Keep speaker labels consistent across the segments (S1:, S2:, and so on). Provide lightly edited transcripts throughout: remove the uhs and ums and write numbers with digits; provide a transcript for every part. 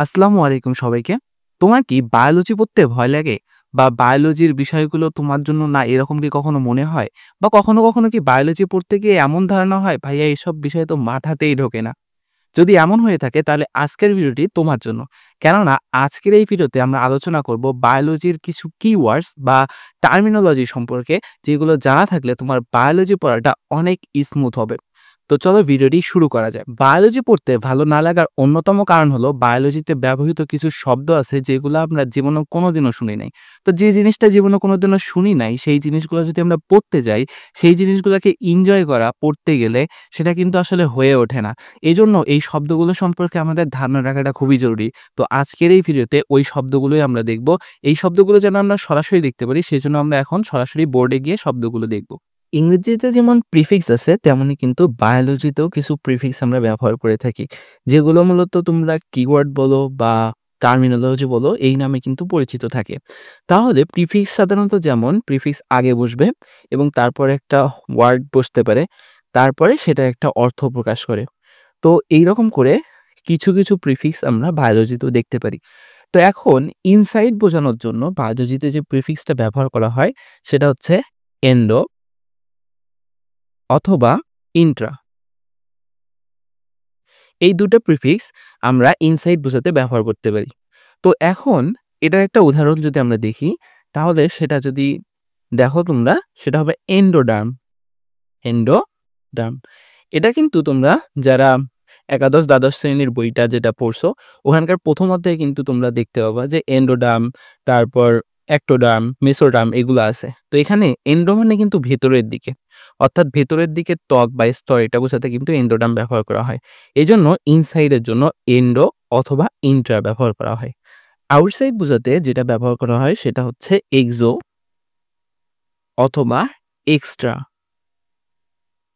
S1: আসসালামু আলাইকুম সবাইকে। তোমার কি বায়োলজি পড়তে ভয় লাগে? বা বায়োলজির বিষয়গুলো তোমার জন্য না এরকম কি কখনো মনে হয়? বা কখনো কি বায়োলজি পড়তে গিয়ে এমন ধারণা হয়, ভাইয়া এসব বিষয় তো মাথাতেই ঢোকে না। যদি এমন হয়ে থাকে তাহলে আজকের ভিডিওটি তোমার জন্য। কেননা আজকের এই ভিডিওতে আমরা আলোচনা করব বায়োলজির কিছু কিওয়ার্ডস বা টার্মিনোলজি সম্পর্কে, যেগুলো জানা থাকলে তোমার বায়োলজি পড়াটা অনেক স্মুথ হবে। তো চলো ভিডিওটি শুরু করা যায়। বায়োলজি পড়তে ভালো না লাগার অন্যতম কারণ হলো বায়োলজিতে ব্যবহৃত কিছু শব্দ আছে যেগুলো আমরা জীবনে কোনোদিনও শুনি নাই। তো যে জিনিসটা জীবনে কোনোদিনও শুনি নাই সেই জিনিসগুলো যদি আমরা পড়তে যাই, সেই জিনিসগুলোকে এনজয় করা পড়তে গেলে সেটা কিন্তু আসলে হয়ে ওঠে না। এজন্য এই শব্দগুলো সম্পর্কে আমাদের ধারণা রাখাটা খুবই জরুরি। তো আজকের এই ভিডিওতে ওই শব্দগুলোই আমরা দেখব। এই শব্দগুলো যেন আমরা সরাসরি দেখতে পারি সেজন্য আমরা এখন সরাসরি বোর্ডে গিয়ে শব্দগুলো দেখব। ইংরেজিতে যেমন প্রিফিক্স আছে তেমনি কিন্তু বায়োলজিতেও কিছু প্রিফিক্স আমরা ব্যবহার করে থাকি। যেগুলো মূলত তোমরা কিওয়ার্ড বলো বা টার্মিনোলজি বলো এই নামে কিন্তু পরিচিত থাকে। তাহলে প্রিফিক্স সাধারণত যেমন প্রিফিক্স আগে বসবে এবং তারপরে একটা ওয়ার্ড বসতে পারে। তারপরে সেটা একটা অর্থ প্রকাশ করে। তো এইরকম করে কিছু প্রিফিক্স আমরা বায়োলজিতেও দেখতে পারি। তো এখন ইনসাইড বোঝানোর জন্য বায়োলজিতে যে প্রিফিক্সটা ব্যবহার করা হয় সেটা হচ্ছে এন্ডো অথবা ইন্ট্রা। এই দুটো প্রিফিক্স আমরা ইনসাইড বোঝাতে ব্যবহার করতে পারি। তো এখন এটার একটা উদাহরণ যদি আমরা দেখি, তাহলে সেটা যদি দেখো তোমরা, সেটা হবে এন্ডোডার্ম। এন্ডোডার্ম এটা কিন্তু তোমরা যারা একাদশ দ্বাদশ শ্রেণীর বইটা যেটা পড়ছো ওখানকার প্রথম অধ্যায়ে কিন্তু তোমরা দেখতে পাবা যে এন্ডোডার্ম, তারপর অ্যাক্টোডার্ম, মেসোডার্ম এগুলো আছে। তো এখানে এন্ডো মানে কিন্তু ভেতরের দিকে, অর্থাৎ ভেতরের দিকে ত্বক বা স্তর, এটা বোঝাতে কিন্তু এন্ডোডার্ম ব্যবহার করা হয়। এজন্য ইনসাইডের জন্য এন্ডো অথবা ইন্ট্রা ব্যবহার করা হয়। আউটসাইড বোঝাতে যেটা ব্যবহার করা হয় সেটা হচ্ছে এক্সো অথবা এক্সট্রা।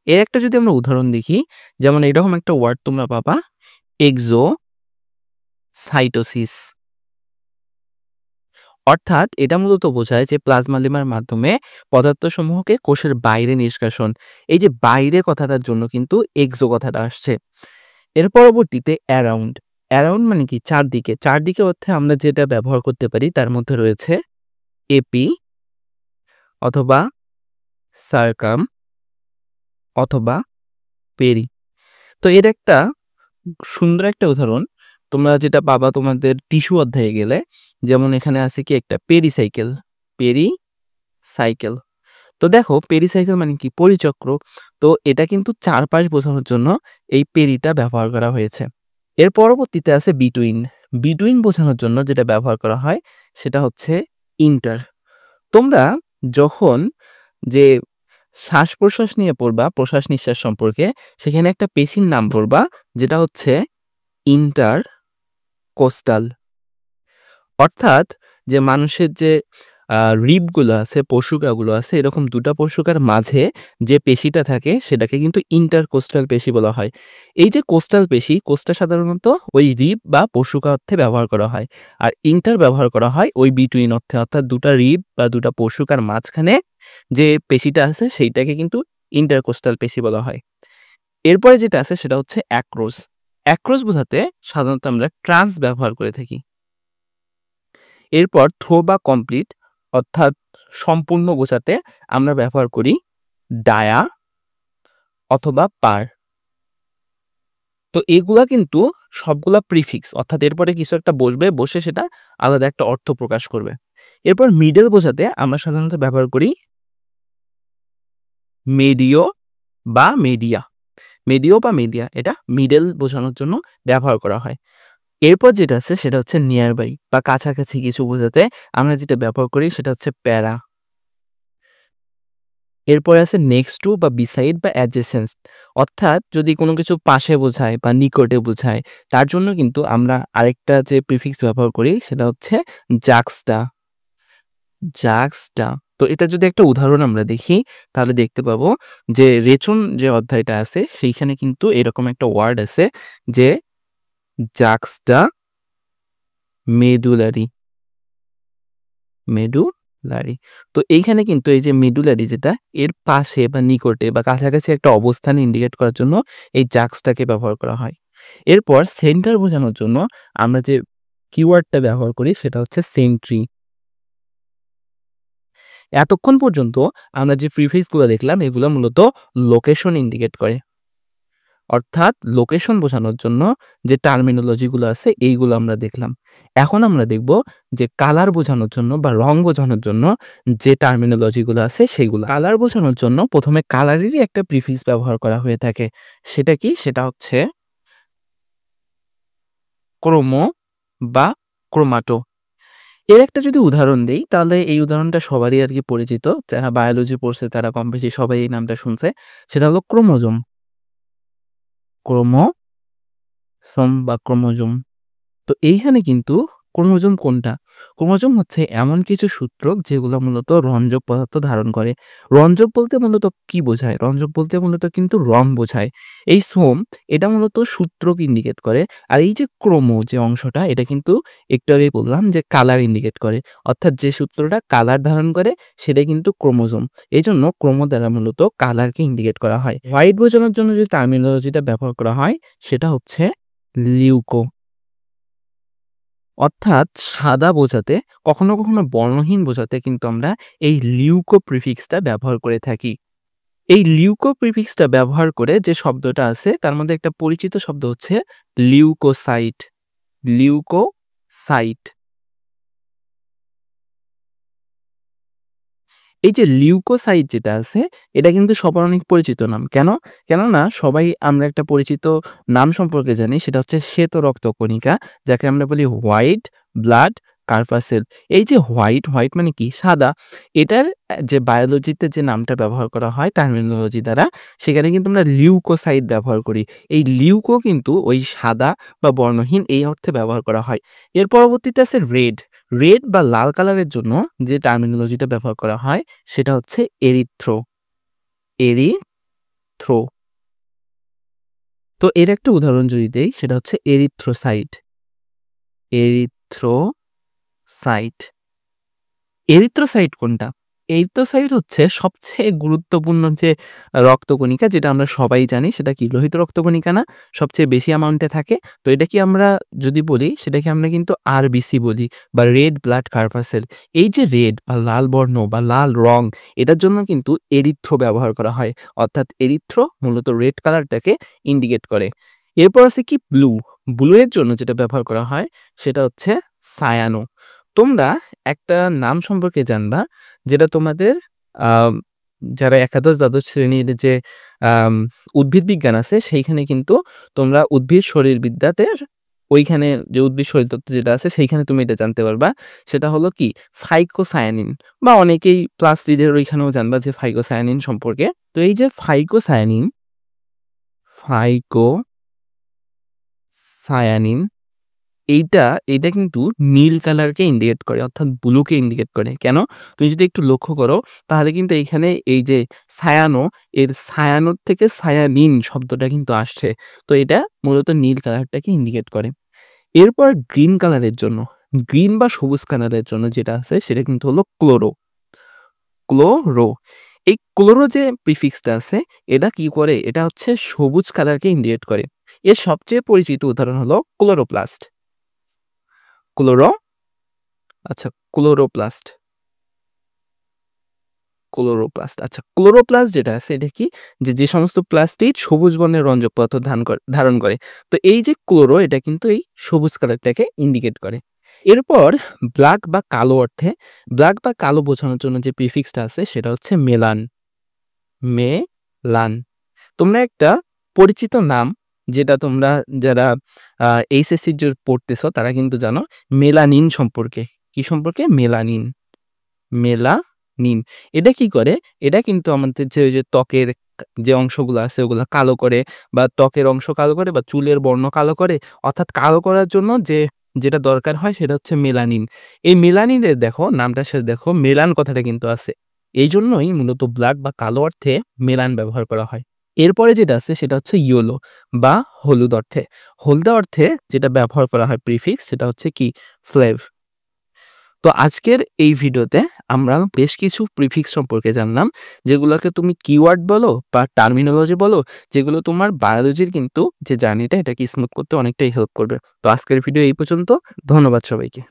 S1: এর একটা যদি আমরা উদাহরণ দেখি, যেমন এরকম একটা ওয়ার্ড তোমরা পাবা, এক্সোসাইটোসিস। অর্থাৎ এটা মূলত বোঝায় যে প্লাজমা লেমার মাধ্যমে পদার্থসমূহকে কোষের বাইরে নিষ্কাশন। এই যে বাইরে কথাটার জন্য কিন্তু এক্সো কথাটা আসছে। এর পরবর্তীতে অ্যারাউন্ড। অ্যারাউন্ড মানে কি চারদিকে। চারদিকে অর্থে আমরা যেটা ব্যবহার করতে পারি তার মধ্যে রয়েছে এপি অথবা সার্কাম অথবা পেরি। তো এর একটা সুন্দর একটা উদাহরণ তোমরা যেটা পাবা তোমাদের টিস্যু অধ্যায়ে গেলে, যেমন এখানে আছে কি একটা পেরিসাইকেল। পেরিসাইকেল। তো দেখো পেরিসাইকেল মানে কি পরিচক্র। তো এটা কিন্তু চারপাশ বোঝানোর জন্য এই পেরিটা ব্যবহার করা হয়েছে। এর পরবর্তীতে আছে বিটুইন। বিটুইন বোঝানোর জন্য যেটা ব্যবহার করা হয় সেটা হচ্ছে ইন্টার। তোমরা যখন যে শ্বাস-প্রশ্বাস নিয়ে পড়বা, প্রশ্বাস-নিঃশ্বাস সম্পর্কে, সেখানে একটা পেশির নাম পড়বা যেটা হচ্ছে ইন্টারকোস্টাল। অর্থাৎ যে মানুষের যে রিবগুলো আছে, পশুকাগুলো আছে, এরকম ২ টা পশুকার মাঝে যে পেশিটা থাকে সেটাকে কিন্তু ইন্টারকোস্টাল পেশি বলা হয়। এই যে কোস্টাল পেশি, কোস্টা সাধারণত ওই রিব বা পশুকা অর্থে ব্যবহার করা হয়। আর ইন্টার ব্যবহার করা হয় ওই বিটুইন অর্থে, অর্থাৎ ২ টা রিব বা ২ টা পশুকার মাঝখানে যে পেশিটা আছে সেইটাকে কিন্তু ইন্টারকোস্টাল পেশি বলা হয়। এরপরে যেটা আছে সেটা হচ্ছে অ্যাক্রোস। অ্যাক্রোস বোঝাতে সাধারণত আমরা ট্রান্স ব্যবহার করে থাকি। এরপর থ্রো বা কমপ্লিট অর্থাৎ সম্পূর্ণ বোঝাতে আমরা ব্যবহার করি ডায়া অথবা পার। তো এগুলা কিন্তু সবগুলা প্রিফিক্স, অর্থাৎ এরপরে কিছু একটা বসবে, বসে সেটা আলাদা একটা অর্থ প্রকাশ করবে। এরপর মিডল বোঝাতে আমরা সাধারণত ব্যবহার করি মেডিও বা মেডিয়া। মেডিও বা মিডিয়া এটা মিডল বোঝানোর জন্য ব্যবহার করা হয়। এরপর যেটা আছে সেটা হচ্ছে নিয়ার বাই বা কাছাকাছি কিছু বোঝাতে আমরা যেটা ব্যবহার করি সেটা হচ্ছে প্যারা। এরপরে আছে নেক্সট টু বা বিসাইড বা অ্যাডজেসেন্স। অর্থাৎ যদি কোনো কিছু পাশে বোঝায় বা নিকটে বোঝায় তার জন্য কিন্তু আমরা আরেকটা যে প্রিফিক্স ব্যবহার করি সেটা হচ্ছে জাক্সটা। জাক্সটা। তো এটা যদি একটা উদাহরণ আমরা দেখি তাহলে দেখতে পাবো যে রেচন যে অধ্যায়টা আছে সেইখানে কিন্তু এরকম একটা ওয়ার্ড আছে যে জাক্সটা মেডুলারি। মেডুলারি। তো এইখানে কিন্তু এই যে মেডুলারি যেটা, এর পাশে বা নিকটে বা কাছাকাছি একটা অবস্থান ইন্ডিকেট করার জন্য এই জাক্সটাকে ব্যবহার করা হয়। এরপর সেন্টার বোঝানোর জন্য আমরা যে কিওয়ার্ডটা ব্যবহার করি সেটা হচ্ছে সেন্ট্রি। এতক্ষণ পর্যন্ত আমরা যে প্রিফিক্সগুলো দেখলাম এগুলো মূলত লোকেশন ইন্ডিকেট করে। অর্থাৎ লোকেশন বোঝানোর জন্য যে টার্মিনোলজিগুলো আছে এইগুলো আমরা দেখলাম। এখন আমরা দেখব যে কালার বোঝানোর জন্য বা রং বোঝানোর জন্য যে টার্মিনোলজিগুলো আছে সেগুলো। কালার বোঝানোর জন্য প্রথমে কালারেরই একটা প্রিফিক্স ব্যবহার করা হয়ে থাকে। সেটা কি? সেটা হচ্ছে ক্রোমো বা ক্রোমাটো। এর একটা যদি উদাহরণ দেই তাহলে এই উদাহরণটা সবারই আরকি পরিচিত। যারা বায়োলজি পড়ছে তারা কমবেশি সবাই এই নামটা শুনছে। সেটা হলো ক্রোমোজোম। বা ক্রোমোজোম। তো এইখানে কিন্তু ক্রোমোজোম কোনটা? ক্রোমোজোম হচ্ছে এমন কিছু সূত্রক যেগুলো মূলত রঞ্জক পদার্থ ধারণ করে। রঞ্জক বলতে মূলত কি বোঝায়? রঞ্জক বলতে মূলত কিন্তু রং বোঝায়। এই সোম এটা মূলত সূত্রক ইন্ডিকেট করে। আর এই যে ক্রোমো যে অংশটা এটা কিন্তু একটু আগেই বললাম যে কালার ইন্ডিকেট করে। অর্থাৎ যে সূত্রটা কালার ধারণ করে সেটা কিন্তু ক্রোমোজোম। এজন্য ক্রোমো দ্বারা মূলত কালারকে ইন্ডিকেট করা হয়। হোয়াইট বোঝানোর জন্য যে টার্মিনোলজিটা ব্যবহার করা হয় সেটা হচ্ছে লিউকো। অর্থাৎ সাদা বোঝাতে কখনো, কখনো বর্ণহীন বোঝাতে কিন্তু আমরা এই লিউকো প্রিফিক্সটা ব্যবহার করে থাকি। এই লিউকো প্রিফিক্সটা ব্যবহার করে যে শব্দটা আছে তার মধ্যে একটা পরিচিত শব্দ হচ্ছে লিউকোসাইট। লিউকোসাইট। এই যে লিউকোসাইট যেটা আছে এটা কিন্তু সবার অনেক পরিচিত নাম। কেন? কেননা সবাই আমরা একটা পরিচিত নাম সম্পর্কে জানি সেটা হচ্ছে শ্বেত রক্তকণিকা যাকে আমরা বলি হোয়াইট ব্লাড কার্পাসেল। এই যে হোয়াইট মানে কি? সাদা। এটার যে বায়োলজিতে যে নামটা ব্যবহার করা হয় টার্মিনোলজি দ্বারা সেখানে কিন্তু আমরা লিউকোসাইট ব্যবহার করি। এই লিউকো কিন্তু ওই সাদা বা বর্ণহীন এই অর্থে ব্যবহার করা হয়। এর পরবর্তীতে আছে রেড। রেড বা লাল কালারের জন্য যে টার্মিনোলজিটা ব্যবহার করা হয় সেটা হচ্ছে এরিথ্রো। এরিথ্রো। তো এর একটা উদাহরণ যদি দেই সেটা হচ্ছে এরিথ্রোসাইট। এরিথ্রোসাইট। এরিথ্রোসাইট কোনটা? এরিথ্রোসাইট হচ্ছে সবচেয়ে গুরুত্বপূর্ণ যে রক্তকণিকা যেটা আমরা সবাই জানি সেটা কি লোহিত রক্তকণিকা না? সবচেয়ে বেশি অ্যামাউন্টে থাকে। তো এটা কি আমরা যদি বলি সেটাকে আমরা কিন্তু আরবিসি বলি বা রেড ব্লাড কার্পাসেল। এই যে রেড বা লাল বর্ণ বা লাল রং এটার জন্য কিন্তু এরিথ্রো ব্যবহার করা হয়। অর্থাৎ এরিথ্রো মূলত রেড কালারটাকে ইন্ডিকেট করে। এরপর আছে কি ব্লু। ব্লু এর জন্য যেটা ব্যবহার করা হয় সেটা হচ্ছে সায়ানো। তোমরা একটা নাম সম্পর্কে জানবা যেটা তোমাদের আম যারা একাদশ, দ্বাদশ শ্রেণীর যে আম উদ্ভিদ বিজ্ঞান আছে সেইখানে কিন্তু তোমরা উদ্ভিদ শরীরবিদ্যাতে ওইখানে যে উদ্ভিদ শরীরতত্ত্ব যেটা আছে সেইখানে তুমি এটা জানতে পারবা। সেটা হলো কি ফাইকোসায়ানিন বা অনেকেই ক্লাস 3 দের ওইখানেও জানবা যে ফাইকোসায়ানিন সম্পর্কে। তো এই যে ফাইকোসায়ানিন এইটা কিন্তু নীল কালারকে ইন্ডিকেট করে অর্থাৎ ব্লুকে ইন্ডিকেট করে। কেন? তুমি যদি একটু লক্ষ্য করো তাহলে কিন্তু এইখানে এই যে ছায়ানো এর ছায়ানোর থেকে ছায়ানিন শব্দটা কিন্তু আসছে। তো এটা মূলত নীল কালারটাকে ইন্ডিকেট করে। এরপর গ্রিন কালারের জন্য, গ্রিন বা সবুজ কালারের জন্য যেটা আছে সেটা কিন্তু হলো ক্লোরো। ক্লোরো। এই ক্লোরো যে প্রিফিক্সটা আছে এটা কি করে? এটা হচ্ছে সবুজ কালারকে ইন্ডিকেট করে। এর সবচেয়ে পরিচিত উদাহরণ হলো ক্লোরোপ্লাস্ট। ক্লোরো আচ্ছা ক্লোরোপ্লাস্ট, ক্লোরোপ্লাস্ট। আচ্ছা ক্লোরোপ্লাস্ট যেটা আছে এটা কি? যে সমস্ত প্লাস্টিড সবুজ বর্ণের রঞ্জক পদার্থ ধারণ করে। তো এই যে ক্লোরো এটা কিন্তু এই সবুজ কালারটাকে ইন্ডিকেট করে। এরপর ব্লাক বা কালো অর্থে ব্লাক বা কালো বোঝানোর জন্য যে প্রিফিক্সটা আছে সেটা হচ্ছে মেলান। মেলান। তোমরা একটা পরিচিত নাম যেটা তোমরা যারা এইচএসসির পড়তেছো তারা কিন্তু জানো মেলানিন সম্পর্কে। কি সম্পর্কে? মেলানিন। মেলানিন। এটা কি করে? এটা কিন্তু আমাদের যে ওই যে ত্বকের যে অংশগুলো আছে ওগুলা কালো করে বা ত্বকের অংশ কালো করে বা চুলের বর্ণ কালো করে। অর্থাৎ কালো করার জন্য যেটা দরকার হয় সেটা হচ্ছে মেলানিন। এই মেলানিনের দেখো নামটার সাথে দেখো মেলান কথাটা কিন্তু আছে। এইজন্যই মূলত ব্লাক বা কালো অর্থে মেলান ব্যবহার করা হয়। এরপরে যেটা আছে সেটা হচ্ছে ইয়েলো বা হলুদ অর্থে। হলদা অর্থে যেটা ব্যবহার করা হয় প্রিফিক্স সেটা হচ্ছে কি? ফ্লেভ। তো আজকের এই ভিডিওতে আমরা বেশ কিছু প্রিফিক্স সম্পর্কে জানলাম, যেগুলোকে তুমি কিওয়ার্ড বলো বা টার্মিনোলজি বলো, যেগুলো তোমার বায়োলজির কিন্তু যে জার্নিটা এটাকে স্মুথ করতে অনেকটাই হেল্প করবে। তো আজকের ভিডিও এই পর্যন্ত। ধন্যবাদ সবাইকে।